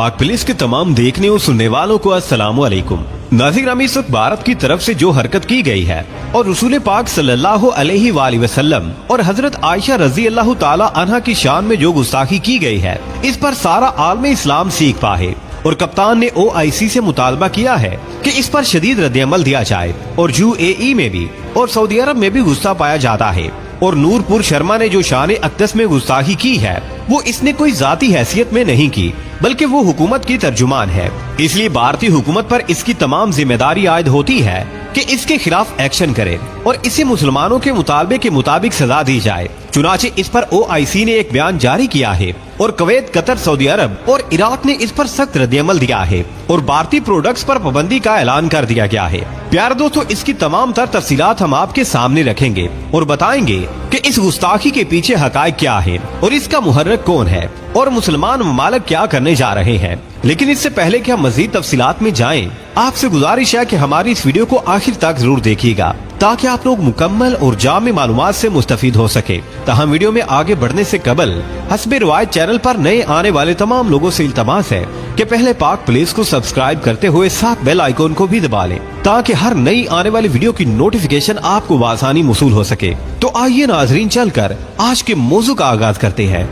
पाक पुलिस के तमाम देखने और सुनने वालों को अस्सलाम वालेकुम। नाज़रीन, इस वक्त भारत की तरफ से जो हरकत की गई है और रसूल पाक सल्लल्लाहु अलैहि वसल्लम और हजरत आयशा रजी अल्लाह ताला अन्हा की शान में जो गुस्ताखी की गई है, इस पर सारा आलम इस्लाम सीख पाए और कप्तान ने OIC से मुतालबा किया है कि इस पर शदीद रद्द-ए-अमल दिया जाए। और UAE में भी और सऊदी अरब में भी गुस्सा पाया जाता है। और नूरपुर शर्मा ने जो शान अक़दस में गुस्ताखी की है, वो इसने कोई जाती हैसियत में नहीं की, बल्कि वो हुकूमत की तर्जुमान है। इसलिए भारतीय हुकूमत पर इसकी तमाम जिम्मेदारी आयद होती है कि इसके खिलाफ एक्शन करे और इसे मुसलमानों के मुतालबे के मुताबिक सजा दी जाए। चुनाचे इस पर OIC ने एक बयान जारी किया है और कुवैत, कतर, सऊदी अरब और इराक ने इस पर सख्त रद्द-ए-अमल दिया है और भारतीय प्रोडक्ट्स पर पाबंदी का ऐलान कर दिया गया है। प्यारे दोस्तों, इसकी तमाम तर तफसीलात हम आपके सामने रखेंगे और बताएंगे कि इस गुस्ताखी के पीछे हकायक क्या है और इसका मुहर्रिक कौन है और मुसलमान ममालिक क्या करने जा रहे हैं। लेकिन इससे पहले कि हम मजीद तफसीलात में जाएं, आपसे गुजारिश है कि हमारी इस वीडियो को आखिर तक जरूर देखिएगा ताकि आप लोग मुकम्मल और जामे मालूमात से मुस्तफीद हो सके। हम वीडियो में आगे बढ़ने से कबल हस्बे रिवायत चैनल पर नए आने वाले तमाम लोगों से इल्तमास है कि पहले पाक पुलिस को सब्सक्राइब करते हुए साथ बेल आइकॉन को भी दबा लें ताकि हर नई आने वाली वीडियो की नोटिफिकेशन आपको आसानी मौसूल हो सके। तो आइए नाजरीन, चलकर आज के मौजू का आगाज करते हैं।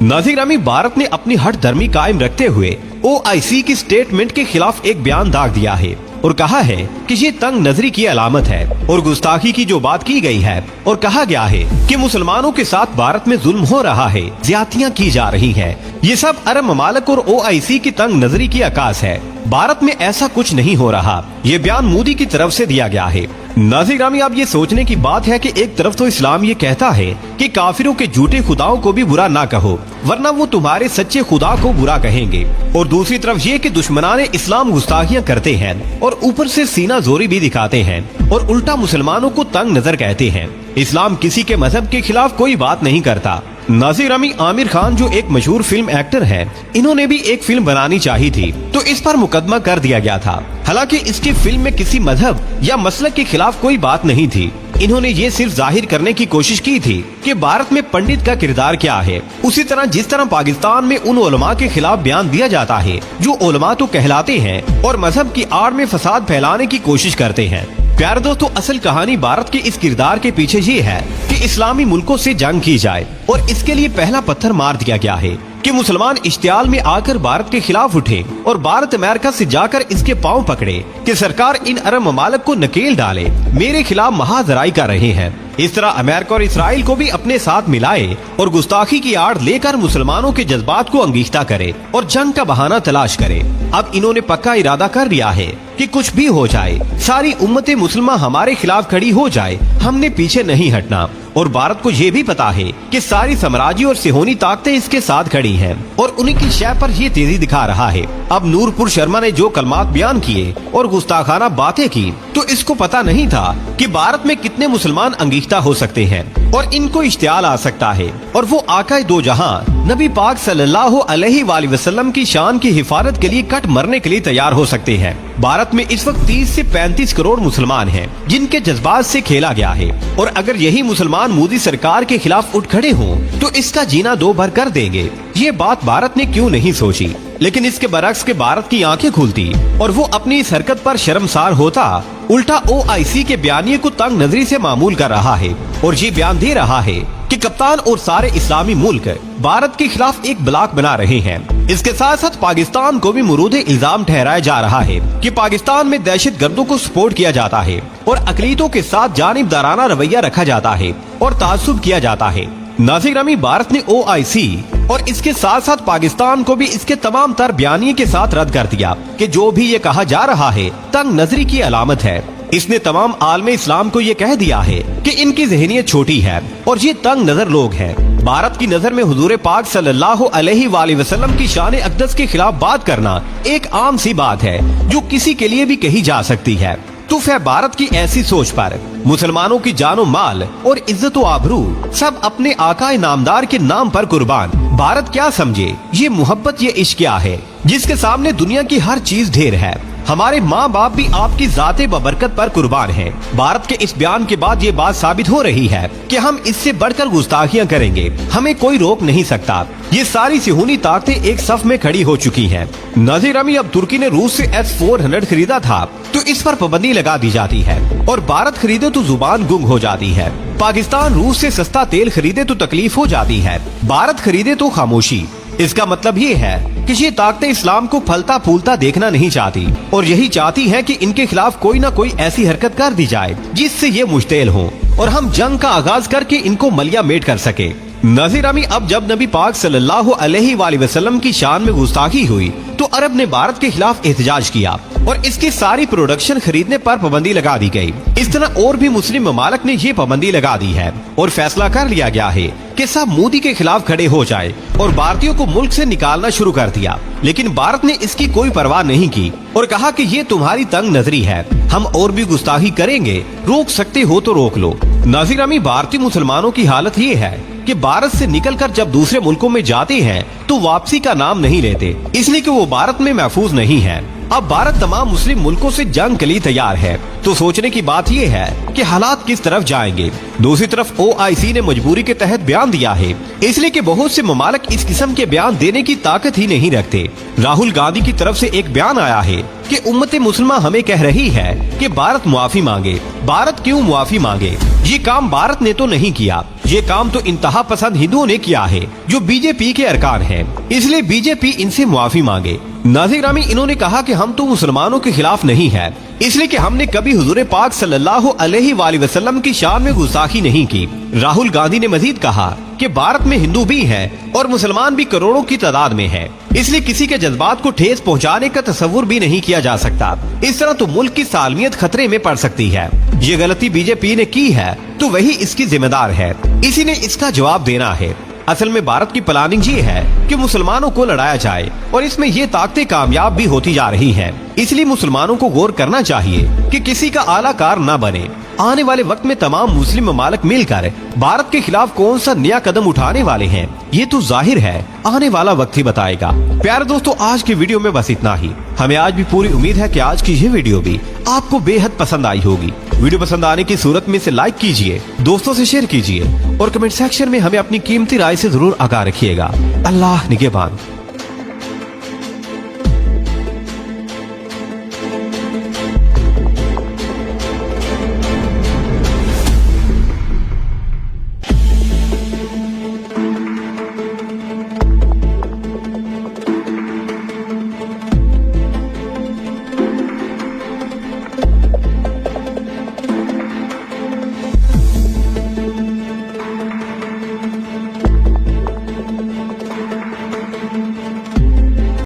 नाज़रीन, भारत ने अपनी हठ धर्मी कायम रखते हुए OIC की स्टेटमेंट के खिलाफ एक बयान दाग दिया है और कहा है कि ये तंग नजरी की अलामत है और गुस्ताखी की जो बात की गई है और कहा गया है कि मुसलमानों के साथ भारत में जुल्म हो रहा है, ज्यादतियां की जा रही हैं। ये सब अरब ममालिक और OIC की तंग नजरी की अक्कास है। भारत में ऐसा कुछ नहीं हो रहा। ये बयान मोदी की तरफ से दिया गया है। नाज़रीन, अब ये सोचने की बात है कि एक तरफ तो इस्लाम ये कहता है कि काफिरों के झूठे खुदाओं को भी बुरा ना कहो वरना वो तुम्हारे सच्चे खुदा को बुरा कहेंगे, और दूसरी तरफ ये कि दुश्मनाने इस्लाम गुस्ताखियां करते हैं और ऊपर से सीना जोरी भी दिखाते हैं और उल्टा मुसलमानों को तंग नजर कहते हैं। इस्लाम किसी के मजहब के खिलाफ कोई बात नहीं करता। नाज़रीन, आमिर खान जो एक मशहूर फिल्म एक्टर है, इन्होंने भी एक फिल्म बनानी चाहिए थी तो इस पर मुकदमा कर दिया गया था। हालांकि इसकी फिल्म में किसी मजहब या मसलक के खिलाफ कोई बात नहीं थी। इन्होंने ये सिर्फ जाहिर करने की कोशिश की थी कि भारत में पंडित का किरदार क्या है। उसी तरह जिस तरह पाकिस्तान में उन उलमा के खिलाफ बयान दिया जाता है जो उलमा तो कहलाते हैं और मजहब की आड़ में फसाद फैलाने की कोशिश करते हैं। प्यारे दोस्तों, असल कहानी भारत के इस किरदार के पीछे ये है कि इस्लामी मुल्कों से जंग की जाए और इसके लिए पहला पत्थर मार दिया गया है कि मुसलमान इश्तियाल में आकर भारत के खिलाफ उठे और भारत अमेरिका से जाकर इसके पांव पकड़े कि सरकार इन अरब ममालिक को नकेल डाले, मेरे खिलाफ महाजराई कर रहे हैं। इस तरह अमेरिका और इसराइल को भी अपने साथ मिलाए और गुस्ताखी की आड़ लेकर मुसलमानों के जज्बात को अंगीठा करे और जंग का बहाना तलाश करे। अब इन्होंने पक्का इरादा कर लिया है कि कुछ भी हो जाए, सारी उम्मत मुसलमा हमारे खिलाफ खड़ी हो जाए, हमने पीछे नहीं हटना। और भारत को ये भी पता है कि सारी साम्राज्य और सिहोनी ताकतें इसके साथ खड़ी हैं और उन्हीं की शय पर ये तेजी दिखा रहा है। अब नूरपुर शर्मा ने जो कलमात बयान किए और गुस्ताखाना बातें की, तो इसको पता नहीं था कि भारत में कितने मुसलमान अंगीठा हो सकते हैं और इनको इश्तियाल आ सकता है और वो आका दो जहां नबी पाक सल्लल्लाहु अलैहि वसल्लम की शान की हिफाजत के लिए कट मरने के लिए तैयार हो सकते हैं। भारत में इस वक्त 30 से 35 करोड़ मुसलमान हैं जिनके जज्बात से खेला गया है और अगर यही मुसलमान मोदी सरकार के खिलाफ उठ खड़े हों तो इसका जीना दो भर कर देंगे। ये बात भारत ने क्यों नहीं सोची, लेकिन इसके बरक्स के भारत की आंखें खुलती और वो अपनी इस हरकत पर शर्मसार होता। उल्टा OIC के बयानिए को तंग नजरी से मामूल कर रहा है और ये बयान दे रहा है कि कप्तान और सारे इस्लामी मुल्क भारत के खिलाफ एक ब्लॉक बना रहे हैं। इसके साथ साथ पाकिस्तान को भी मुरूदे इल्जाम ठहराया जा रहा है कि पाकिस्तान में दहशत गर्दों को सपोर्ट किया जाता है और अकलीतों के साथ जानिबदाराना रवैया रखा जाता है और तासुब किया जाता है। नाज़रीन, भारत ने OIC और इसके साथ साथ पाकिस्तान को भी इसके तमाम तर बयानिए के साथ रद्द कर दिया कि जो भी ये कहा जा रहा है तंग नजरी की अलामत है। इसने तमाम आलम इस्लाम को ये कह दिया है कि इनकी ज़हनियत छोटी है और ये तंग नजर लोग हैं। भारत की नजर में हुजूर पाक सल्लल्लाहु अलैहि वसल्लम की शान अक़दस के खिलाफ बात करना एक आम सी बात है जो किसी के लिए भी कही जा सकती है। तुफ है भारत की ऐसी सोच पर। मुसलमानों की जानो माल और इज्जत व आबरू सब अपने आकाए नामदार के नाम पर कुर्बान। भारत क्या समझे ये मोहब्बत, ये इश्क क्या है जिसके सामने दुनिया की हर चीज ढेर है। हमारे माँ बाप भी आपकी जाते बबरकत पर कुर्बान हैं। भारत के इस बयान के बाद ये बात साबित हो रही है कि हम इससे बढ़कर गुस्ताखियाँ करेंगे, हमें कोई रोक नहीं सकता। ये सारी सिहूनी ताकतें एक सफ में खड़ी हो चुकी हैं। नजीर अमी, अब तुर्की ने रूस से S-400 खरीदा था तो इस पर पाबंदी लगा दी जाती है, और भारत खरीदे तो जुबान गुंग हो जाती है। पाकिस्तान रूस से सस्ता तेल खरीदे तो तकलीफ हो जाती है, भारत खरीदे तो खामोशी। इसका मतलब ये है कि ये ताकतें इस्लाम को फलता फूलता देखना नहीं चाहती, और यही चाहती हैं कि इनके खिलाफ कोई न कोई ऐसी हरकत कर दी जाए जिससे ये मुश्तिल हों और हम जंग का आगाज करके इनको मलिया मेट कर सके। नजीर अमी, अब जब नबी पाक सल्लल्लाहु अलैहि वसल्लम की शान में गुस्ताखी हुई तो अरब ने भारत के खिलाफ एहतजाज किया और इसकी सारी प्रोडक्शन खरीदने पर पाबंदी लगा दी गई। इस तरह और भी मुस्लिम ममालिक ने ये पाबंदी लगा दी है और फैसला कर लिया गया है कि सब मोदी के खिलाफ खड़े हो जाए और भारतीयों को मुल्क से निकालना शुरू कर दिया। लेकिन भारत ने इसकी कोई परवाह नहीं की और कहा कि ये तुम्हारी तंग नजरी है, हम और भी गुस्ताखी करेंगे, रोक सकते हो तो रोक लो। नजीर अमी, भारतीय मुसलमानों की हालत ये है कि भारत से निकलकर जब दूसरे मुल्कों में जाते हैं तो वापसी का नाम नहीं लेते, इसलिए कि वो भारत में महफूज नहीं है। अब भारत तमाम मुस्लिम मुल्कों से जंग के लिए तैयार है, तो सोचने की बात ये है कि हालात किस तरफ जाएंगे। दूसरी तरफ OIC ने मजबूरी के तहत बयान दिया है, इसलिए कि बहुत से ममालिक इस किस्म के बयान देने की ताकत ही नहीं रखते। राहुल गांधी की तरफ से एक बयान आया है कि उम्मते मुसलमान हमें कह रही है कि भारत मुआफी मांगे। भारत क्यों मुआफी मांगे? ये काम भारत ने तो नहीं किया, ये काम तो इंतहा पसंद हिंदुओं ने किया है जो BJP के अरकान हैं, इसलिए BJP इनसे मुआफी मांगे। नजीर अमी, इन्होंने कहा कि हम तो मुसलमानों के खिलाफ नहीं है, इसलिए कि हमने कभी हुजूर पाक सल्लल्लाहु अलैहि वसल्लम की शान में गुस्ताखी नहीं की। राहुल गांधी ने मजीद कहा कि भारत में हिंदू भी हैं और मुसलमान भी करोड़ों की तादाद में हैं, इसलिए किसी के जज्बात को ठेस पहुंचाने का तस्वुर भी नहीं किया जा सकता। इस तरह तो मुल्क की सालमियत खतरे में पड़ सकती है। ये गलती BJP ने की है तो वही इसकी जिम्मेदार है, इसी ने इसका जवाब देना है। असल में भारत की प्लानिंग ये है कि मुसलमानों को लड़ाया जाए और इसमें ये ताकतें कामयाब भी होती जा रही हैं। इसलिए मुसलमानों को गौर करना चाहिए कि किसी का आलाकार न बने। आने वाले वक्त में तमाम मुस्लिम ममालिक मिलकर भारत के खिलाफ कौन सा नया कदम उठाने वाले हैं, ये तो जाहिर है आने वाला वक्त ही बताएगा। प्यारे दोस्तों, आज की वीडियो में बस इतना ही। हमें आज भी पूरी उम्मीद है कि आज की ये वीडियो भी आपको बेहद पसंद आई होगी। वीडियो पसंद आने की सूरत में इसे लाइक कीजिए, दोस्तों से शेयर कीजिए और कमेंट सेक्शन में हमें अपनी कीमती राय से जरूर आगाह रखिएगा। अल्लाह निगहबान।